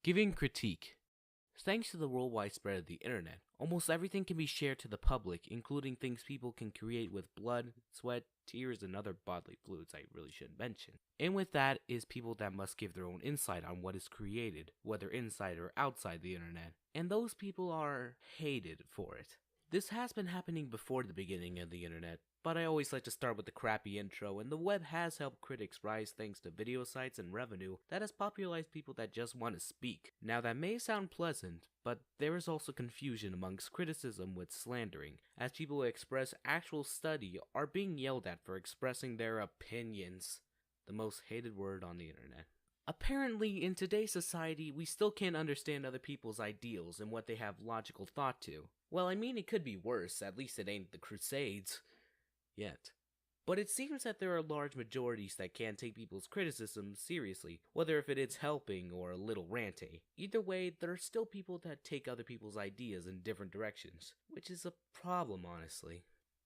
Giving critique. Thanks to the worldwide spread of the internet, almost everything can be shared to the public, including things people can create with blood, sweat, tears, and other bodily fluids I really shouldn't mention. And with that is people that must give their own insight on what is created, whether inside or outside the internet, and those people are hated for it. This has been happening before the beginning of the internet, but I always like to start with the crappy intro, and the web has helped critics rise thanks to video sites and revenue that has popularized people that just want to speak. Now that may sound pleasant, but there is also confusion amongst criticism with slandering, as people who express actual study are being yelled at for expressing their opinions. The most hated word on the internet. Apparently, in today's society, we still can't understand other people's ideals and what they have logical thought to. Well, I mean, it could be worse, at least it ain't the Crusades. Yet. But it seems that there are large majorities that can't take people's criticism seriously, whether if it is helping or a little ranty. Either way, there are still people that take other people's ideas in different directions, which is a problem, honestly.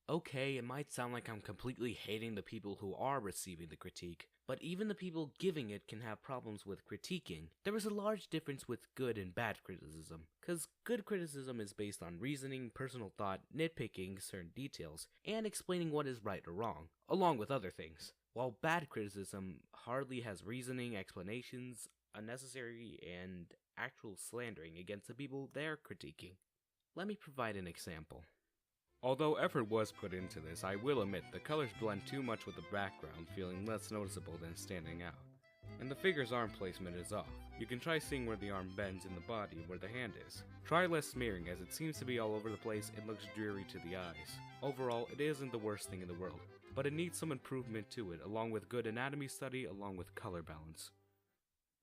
Okay, it might sound like I'm completely hating the people who are receiving the critique, but even the people giving it can have problems with critiquing. There is a large difference with good and bad criticism, cause good criticism is based on reasoning, personal thought, nitpicking certain details, and explaining what is right or wrong, along with other things. While bad criticism hardly has reasoning, explanations, unnecessary, and actual slandering against the people they're critiquing. Let me provide an example. Although effort was put into this, I will admit the colors blend too much with the background, feeling less noticeable than standing out. And the figure's arm placement is off. You can try seeing where the arm bends in the body and where the hand is. Try less smearing, as it seems to be all over the place and looks dreary to the eyes. Overall, it isn't the worst thing in the world, but it needs some improvement to it, along with good anatomy study, along with color balance.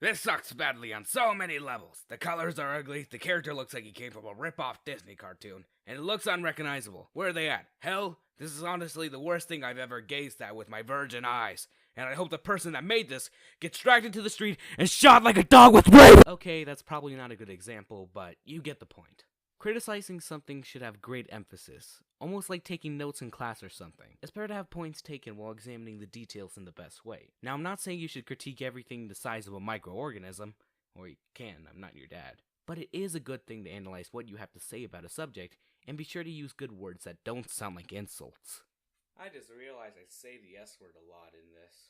This sucks badly on so many levels. The colors are ugly, the character looks like he came from a rip-off Disney cartoon, and it looks unrecognizable. Where are they at? Hell, this is honestly the worst thing I've ever gazed at with my virgin eyes. And I hope the person that made this gets dragged into the street and shot like a dog with rape! Okay, that's probably not a good example, but you get the point. Criticizing something should have great emphasis, almost like taking notes in class or something. It's better to have points taken while examining the details in the best way. Now, I'm not saying you should critique everything the size of a microorganism, or you can, I'm not your dad. But it is a good thing to analyze what you have to say about a subject, and be sure to use good words that don't sound like insults. I just realized I say the S word a lot in this.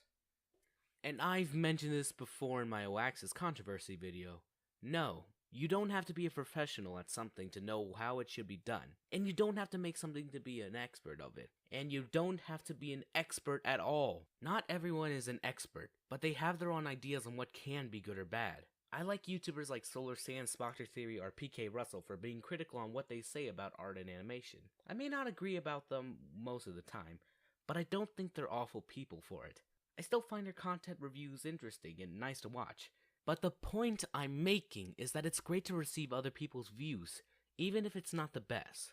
And I've mentioned this before in my Oaxis controversy video. No. You don't have to be a professional at something to know how it should be done. And you don't have to make something to be an expert of it. And you don't have to be an expert at all. Not everyone is an expert, but they have their own ideas on what can be good or bad. I like YouTubers like Solar Sand, Spocker Theory, or PK Russell for being critical on what they say about art and animation. I may not agree about them most of the time, but I don't think they're awful people for it. I still find their content reviews interesting and nice to watch. But the point I'm making is that it's great to receive other people's views, even if it's not the best.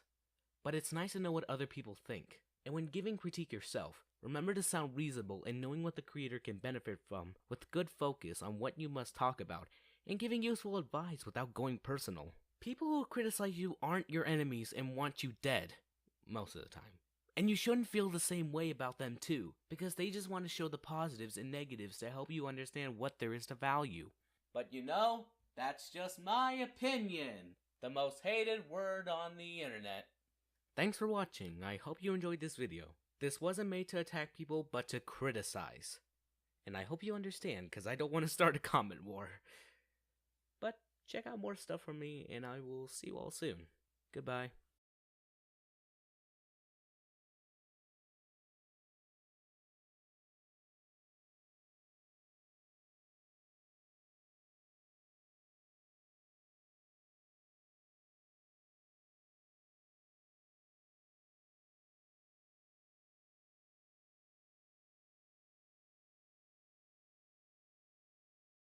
But it's nice to know what other people think. And when giving critique yourself, remember to sound reasonable and knowing what the creator can benefit from, with good focus on what you must talk about, and giving useful advice without going personal. People who criticize you aren't your enemies and want you dead, most of the time. And you shouldn't feel the same way about them too, because they just want to show the positives and negatives to help you understand what there is to value. But you know, that's just my opinion. The most hated word on the internet. Thanks for watching. I hope you enjoyed this video. This wasn't made to attack people, but to criticize. And I hope you understand, because I don't want to start a comment war. But check out more stuff from me, and I will see you all soon. Goodbye.